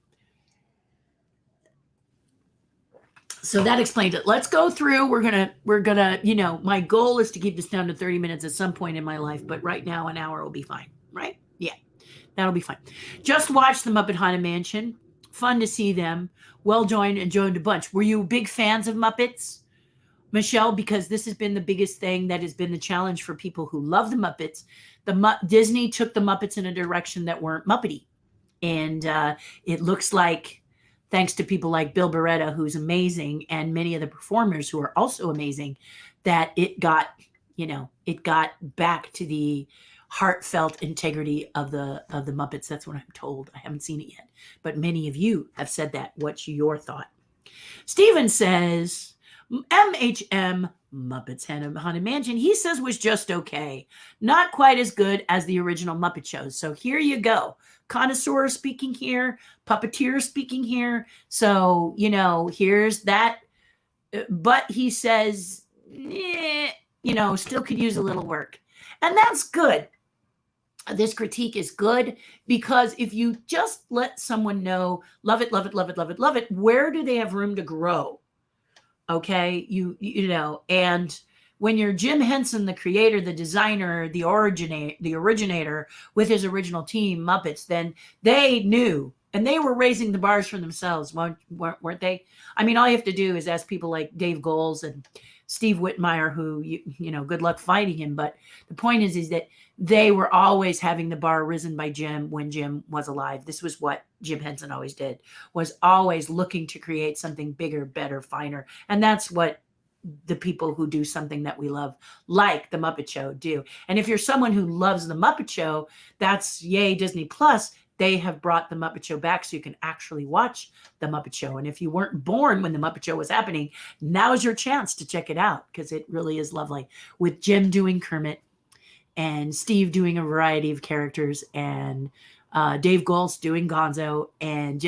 So that explains it. Let's go through. We're gonna, my goal is to keep this down to 30 minutes at some point in my life, but right now an hour will be fine, right? Yeah, that'll be fine. Just watched the Muppet Haunted Mansion. Fun to see them. Well joined and joined a bunch. Were you big fans of Muppets, Michelle? Because this has been the biggest thing that has been the challenge for people who love the Muppets. Disney took the Muppets in a direction that weren't Muppety. And it looks like, thanks to people like Bill Beretta, who's amazing, and many of the performers who are also amazing, that it got back to the heartfelt integrity of the Muppets. That's what I'm told. I haven't seen it yet, but many of you have said that. What's your thought? Steven says, MHM Muppets Haunted Mansion, he says, was just okay. Not quite as good as the original Muppet shows. So here you go. Connoisseur speaking here, puppeteer speaking here. So, here's that. But he says, still could use a little work. And that's good. This critique is good, because if you just let someone know, love it, love it, love it, love it, love it, where do they have room to grow? Okay, and when you're Jim Henson, the creator, the designer, the originator with his original team, Muppets, then they knew, and they were raising the bars for themselves, weren't they? I mean, all you have to do is ask people like Dave Goelz and Steve Whitmire, who, good luck fighting him. But the point is that they were always having the bar risen by Jim when Jim was alive. This was what Jim Henson always did, was always looking to create something bigger, better, finer. And that's what the people who do something that we love, like the Muppet Show, do. And if you're someone who loves the Muppet Show, that's yay, Disney Plus. They have brought the Muppet Show back so you can actually watch the Muppet Show. And if you weren't born when the Muppet Show was happening, now's your chance to check it out, because it really is lovely. With Jim doing Kermit and Steve doing a variety of characters, and Dave Goelz doing Gonzo, and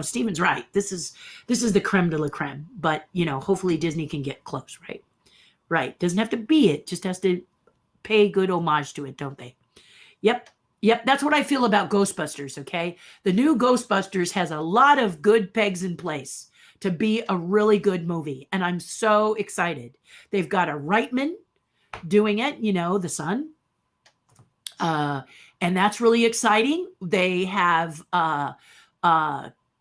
Steven's right. This is the creme de la creme. But hopefully Disney can get close, right? Right. Doesn't have to be it. Just has to pay good homage to it, don't they? Yep. That's what I feel about Ghostbusters, okay? The new Ghostbusters has a lot of good pegs in place to be a really good movie, and I'm so excited. They've got a Reitman doing it, the son, and that's really exciting. They have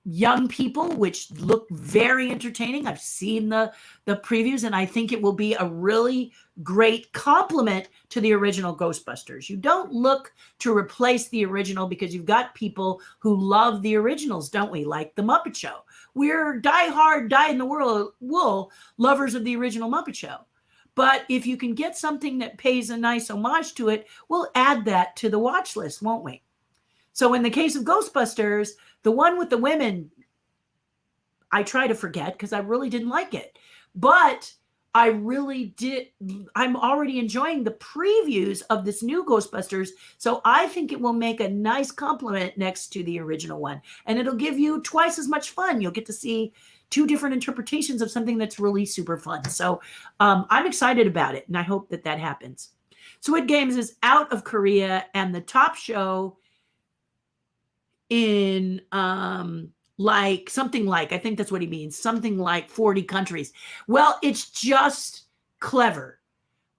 young people, which look very entertaining. I've seen the previews, and I think it will be a really great complement to the original Ghostbusters. You don't look to replace the original, because you've got people who love the originals, don't we? Like the Muppet Show. We're die-hard, die-in-the-wool lovers of the original Muppet Show. But if you can get something that pays a nice homage to it, we'll add that to the watch list, won't we? So in the case of Ghostbusters, the one with the women, I try to forget because I really didn't like it. But I really did. I'm already enjoying the previews of this new Ghostbusters. So I think it will make a nice complement next to the original one. And it'll give you twice as much fun. You'll get to see two different interpretations of something that's really super fun. So I'm excited about it. And I hope that that happens. Squid Games is out of Korea, and the top show in like something like, I think that's what he means, something like 40 countries. Well, it's just clever,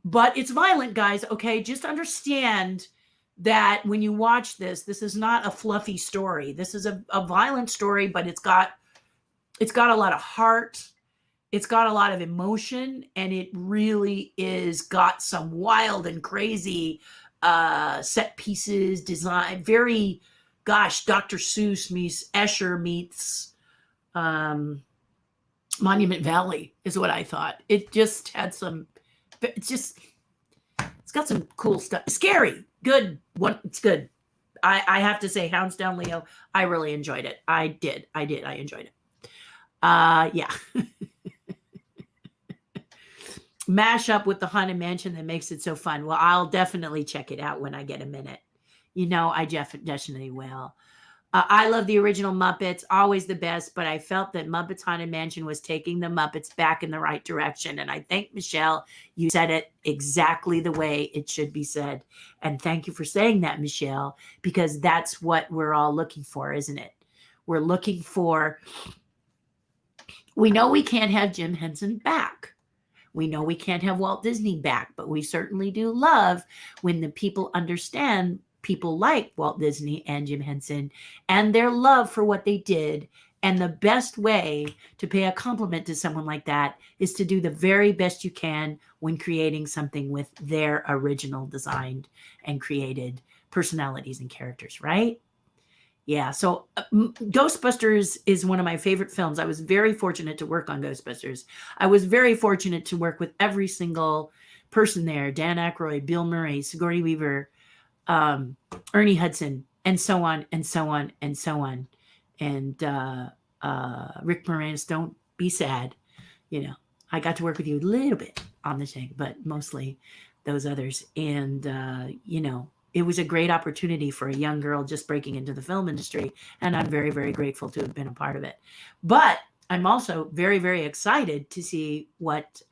but it's violent, guys. Okay, just understand that when you watch this, this is not a fluffy story. This is a violent story, but it's got a lot of heart. It's got a lot of emotion, and it really is got some wild and crazy set pieces, design, very, gosh, Dr. Seuss meets Escher meets Monument Valley is what I thought. It just had some, it's got some cool stuff. Scary, good one. It's good. I have to say, Hounds Down Leo, I really enjoyed it. I enjoyed it. Yeah. Mash up with the Haunted Mansion that makes it so fun. Well, I'll definitely check it out when I get a minute. You know, I definitely will. I love the original Muppets, always the best, but I felt that Muppets Haunted Mansion was taking the Muppets back in the right direction. And I think, Michelle, you said it exactly the way it should be said. And thank you for saying that, Michelle, because that's what we're all looking for, isn't it? We're looking for, we know we can't have Jim Henson back. We know we can't have Walt Disney back, but we certainly do love when the people understand people like Walt Disney and Jim Henson and their love for what they did. And the best way to pay a compliment to someone like that is to do the very best you can when creating something with their original designed and created personalities and characters, right? Yeah, so Ghostbusters is one of my favorite films. I was very fortunate to work on Ghostbusters. I was very fortunate to work with every single person there: Dan Aykroyd, Bill Murray, Sigourney Weaver, Ernie Hudson, and so on, and so on, and so on. And Rick Moranis, don't be sad. You know, I got to work with you a little bit on the thing, but mostly those others. And, you know, it was a great opportunity for a young girl just breaking into the film industry. And I'm very, very grateful to have been a part of it. But I'm also very, very excited to see what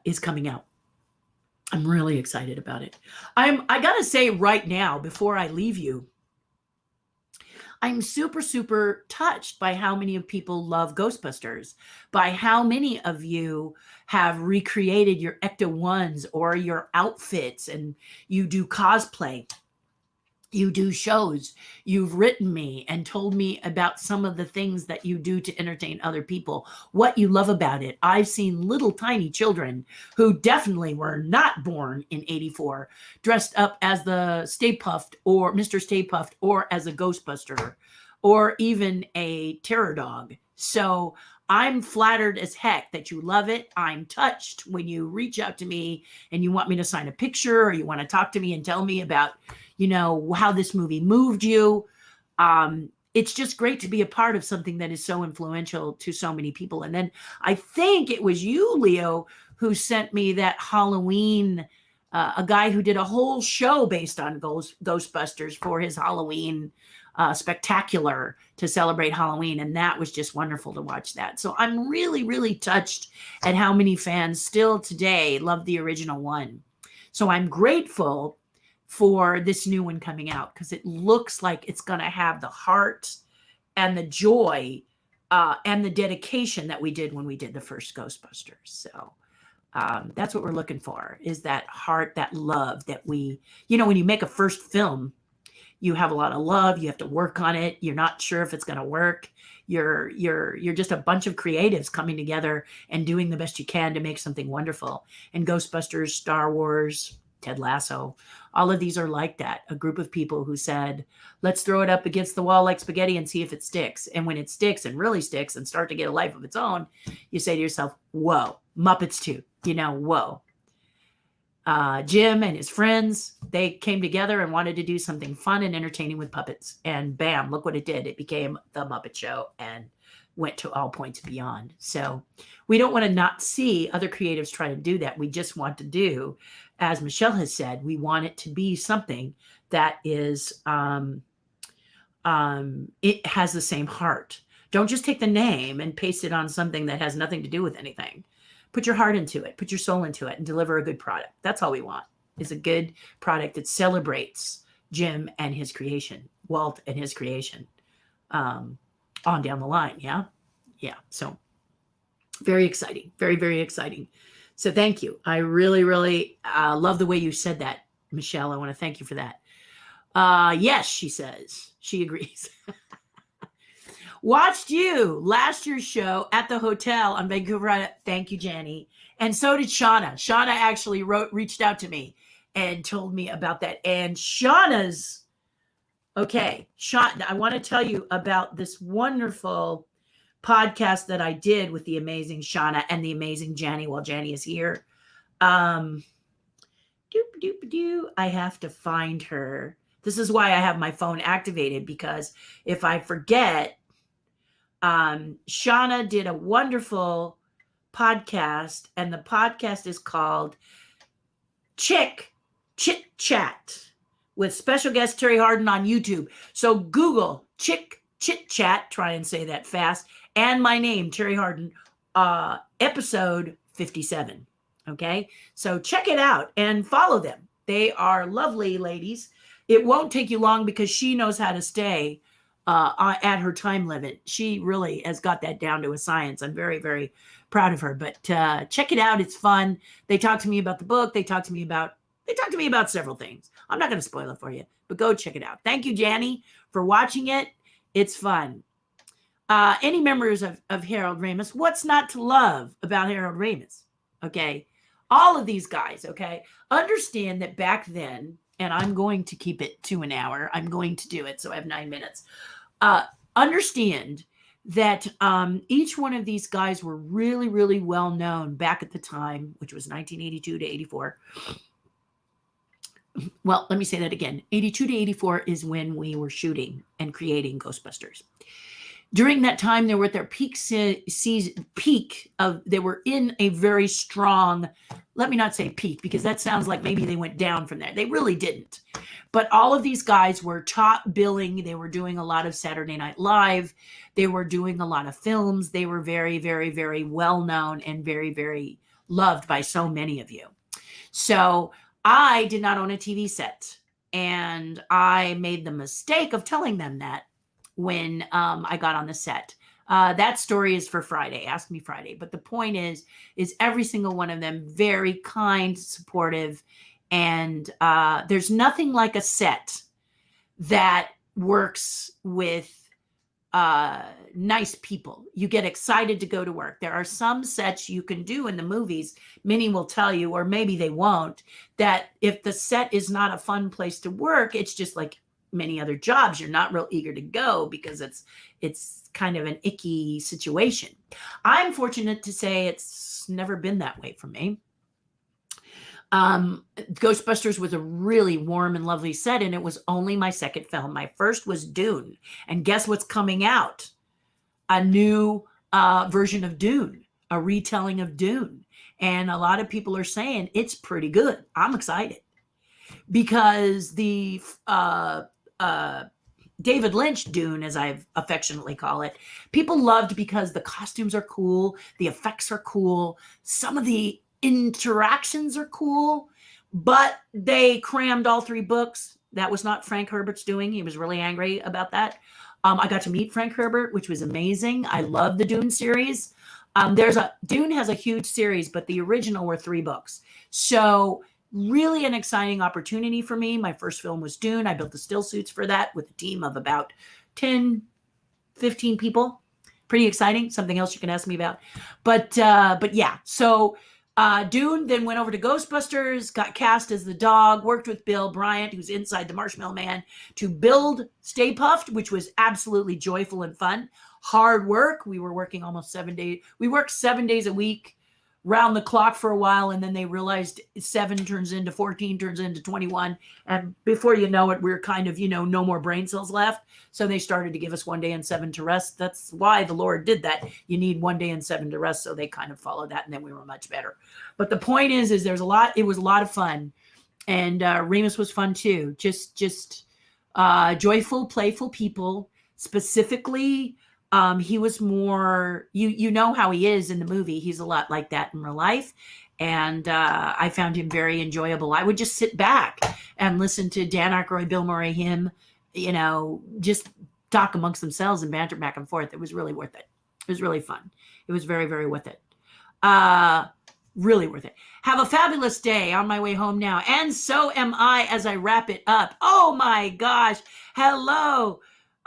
is coming out. I'm really excited about it. I got to say right now, before I leave you, I'm super, super touched by how many of people love Ghostbusters, by how many of you have recreated your Ecto-1s or your outfits, and you do cosplay, you do shows, you've written me and told me about some of the things that you do to entertain other people, what you love about it. I've seen little tiny children who definitely were not born in '84 dressed up as the Stay Puft or Mr. Stay Puft or as a Ghostbuster or even a terror dog. So I'm flattered as heck that you love it. I'm touched when you reach out to me and you want me to sign a picture or you want to talk to me and tell me about, you know, how this movie moved you. It's just great to be a part of something that is so influential to so many people. And then I think it was you, Leo, who sent me that Halloween, a guy who did a whole show based on Ghostbusters for his Halloween spectacular to celebrate Halloween. And that was just wonderful to watch that. So I'm really, really touched at how many fans still today love the original one. So I'm grateful for this new one coming out because it looks like it's going to have the heart and the joy and the dedication that we did when we did the first Ghostbusters. So that's what we're looking for, is that heart, that love that we, you know, when you make a first film, you have a lot of love, you have to work on it, you're not sure if it's going to work. You're just a bunch of creatives coming together and doing the best you can to make something wonderful. And Ghostbusters, Star Wars, Ted Lasso, all of these are like that. A group of people who said, let's throw it up against the wall like spaghetti and see if it sticks. And when it sticks and really sticks and start to get a life of its own, you say to yourself, whoa, Muppets too, you know, whoa. Jim and his friends, they came together and wanted to do something fun and entertaining with puppets. And bam, look what it did. It became The Muppet Show. And went to all points beyond. So we don't want to not see other creatives try to do that. We just want to do, as Michelle has said, we want it to be something that is, it has the same heart. Don't just take the name and paste it on something that has nothing to do with anything. Put your heart into it, put your soul into it, and deliver a good product. That's all we want, is a good product that celebrates Jim and his creation, Walt and his creation, on down the line. Yeah. Yeah. So very exciting. Very, very exciting. So thank you. I really, really love the way you said that, Michelle. I want to thank you for that. Yes, she says. She agrees. Watched you last year's show at the hotel on Vancouver Island. Thank you, Janny. And so did Shauna. Shauna actually reached out to me and told me about that. And Shauna's, okay, Shauna, I want to tell you about this wonderful podcast that I did with the amazing Shauna and the amazing Janny while Janny is here. I have to find her. This is why I have my phone activated, because if I forget, Shauna did a wonderful podcast, and the podcast is called Chit Chat with special guest Terri Hardin on YouTube. So Google Chit Chat, try and say that fast, and my name, Terri Hardin, episode 57. Okay, so check it out and follow them. They are lovely ladies. It won't take you long because she knows how to stay at her time limit. She really has got that down to a science. I'm very, very proud of her. But check it out. It's fun. They talk to me about the book. They talk to me about several things. I'm not going to spoil it for you, but go check it out. Thank you, Janny, for watching it. It's fun. Any members of Harold Ramis? What's not to love about Harold Ramis? Okay. All of these guys, okay? Understand that back then, and I'm going to keep it to an hour. I'm going to do it, so I have 9 minutes. Understand that each one of these guys were really, really well known back at the time, which was 1982 to 84. Well, let me say that again. 82 to 84 is when we were shooting and creating Ghostbusters. During that time, they were at their they were in a very strong, let me not say peak, because that sounds like maybe they went down from there. They really didn't. But all of these guys were top billing. They were doing a lot of Saturday Night Live. They were doing a lot of films. They were very, very, very well known and very, very loved by so many of you. So I did not own a TV set. And I made the mistake of telling them that when I got on the set. That story is for Friday. Ask me Friday. But the point is every single one of them very kind, supportive, and there's nothing like a set that works with nice people. You get excited to go to work. There are some sets you can do in the movies, many will tell you, or maybe they won't, that if the set is not a fun place to work, it's just like many other jobs. You're not real eager to go because it's kind of an icky situation. I'm fortunate to say it's never been that way for me. Ghostbusters was a really warm and lovely set, and it was only my second film. My first was Dune, and guess what's coming out? A new version of Dune, a retelling of Dune, and a lot of people are saying it's pretty good. I'm excited because the David Lynch Dune, as I affectionately call it, people loved because the costumes are cool, the effects are cool, some of the interactions are cool, but they crammed all 3 books. That was not Frank Herbert's doing. He was really angry about that. I got to meet Frank Herbert, which was amazing. I love the Dune series. Dune has a huge series, but the original were 3 books. So really an exciting opportunity for me. My first film was Dune. I built the still suits for that with a team of about 10, 15 people. Pretty exciting. Something else you can ask me about. But yeah, so Dune then went over to Ghostbusters, got cast as the dog, worked with Bill Bryant, who's inside the Marshmallow Man, to build Stay Puft, which was absolutely joyful and fun. Hard work. We were working almost 7 days. We worked 7 days a week round the clock for a while, and then they realized 7 turns into 14, turns into 21, and before you know it, we're kind of, no more brain cells left. So they started to give us 1 day and 7 to rest. That's why the Lord did that. You need 1 day and 7 to rest. So they kind of followed that, and then we were much better. But the point is it was a lot of fun, and Remus was fun too. Just joyful, playful people. Specifically, he was more, you know how he is in the movie. He's a lot like that in real life. And I found him very enjoyable. I would just sit back and listen to Dan Aykroyd, Bill Murray, him, just talk amongst themselves and banter back and forth. It was really worth it. It was really fun. It was very, very worth it. Really worth it. Have a fabulous day. On my way home now. And so am I as I wrap it up. Oh my gosh. Hello.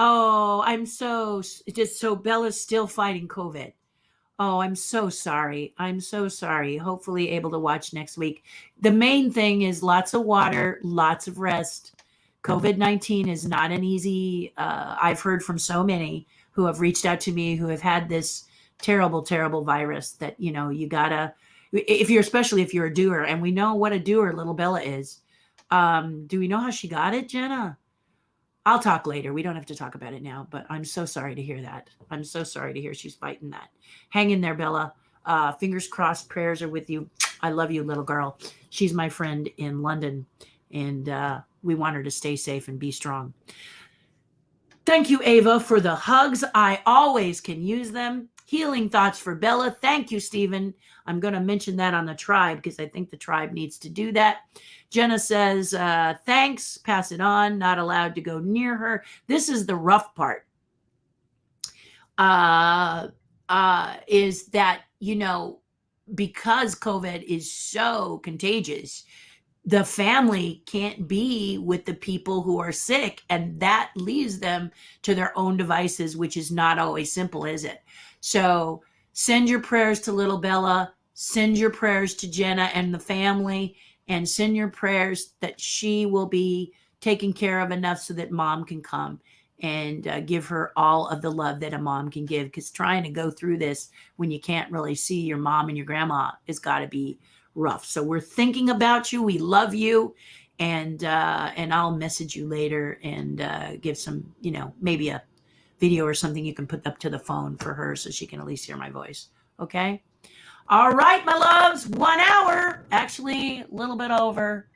Oh, Bella's still fighting COVID. Oh, I'm so sorry. I'm so sorry. Hopefully able to watch next week. The main thing is lots of water, lots of rest. COVID-19 is not an easy, I've heard from so many who have reached out to me who have had this terrible, terrible virus that, you gotta, especially if you're a doer, and we know what a doer little Bella is. Do we know how she got it, Jenna? I'll talk later. We don't have to talk about it now, but I'm so sorry to hear that. I'm so sorry to hear she's fighting that. Hang in there, Bella. Fingers crossed. Prayers are with you. I love you, little girl. She's my friend in London, and we want her to stay safe and be strong. Thank you, Ava, for the hugs. I always can use them. Healing thoughts for Bella. Thank you, Stephen. I'm going to mention that on the tribe because I think the tribe needs to do that. Jenna says, thanks, pass it on, not allowed to go near her. This is the rough part, is that, because COVID is so contagious, the family can't be with the people who are sick, and that leaves them to their own devices, which is not always simple, is it? So send your prayers to little Bella, send your prayers to Jenna and the family, and send your prayers that she will be taken care of enough so that mom can come and give her all of the love that a mom can give. Because trying to go through this when you can't really see your mom and your grandma has got to be rough. So we're thinking about you. We love you. And I'll message you later and give some, maybe a video or something you can put up to the phone for her so she can at least hear my voice. Okay. All right, my loves, 1 hour, actually a little bit over.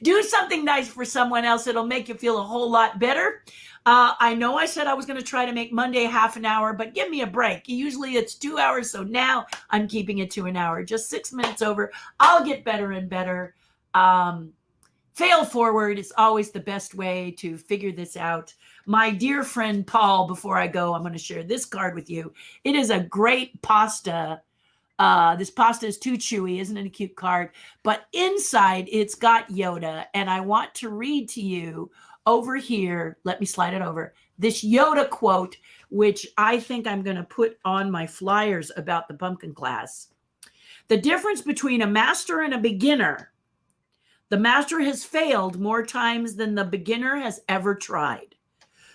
Do something nice for someone else. It'll make you feel a whole lot better. I know I said I was going to try to make Monday half an hour, but give me a break. Usually it's 2 hours. So now I'm keeping it to an hour, just 6 minutes over. I'll get better and better. Fail forward is always the best way to figure this out. My dear friend Paul, before I go, I'm going to share this card with you. It is a great pasta. This pasta is too chewy. Isn't it a cute card? But inside it's got Yoda. And I want to read to you over here. Let me slide it over. This Yoda quote, which I think I'm going to put on my flyers about the pumpkin class. The difference between a master and a beginner. The master has failed more times than the beginner has ever tried.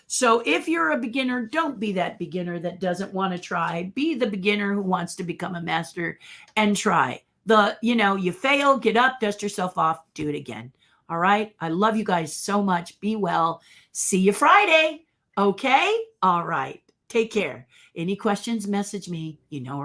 So if you're a beginner, don't be that beginner that doesn't want to try. Be the beginner who wants to become a master and try. You fail, get up, dust yourself off, do it again. All right. I love you guys so much. Be well. See you Friday. Okay. All right. Take care. Any questions, message me. You know where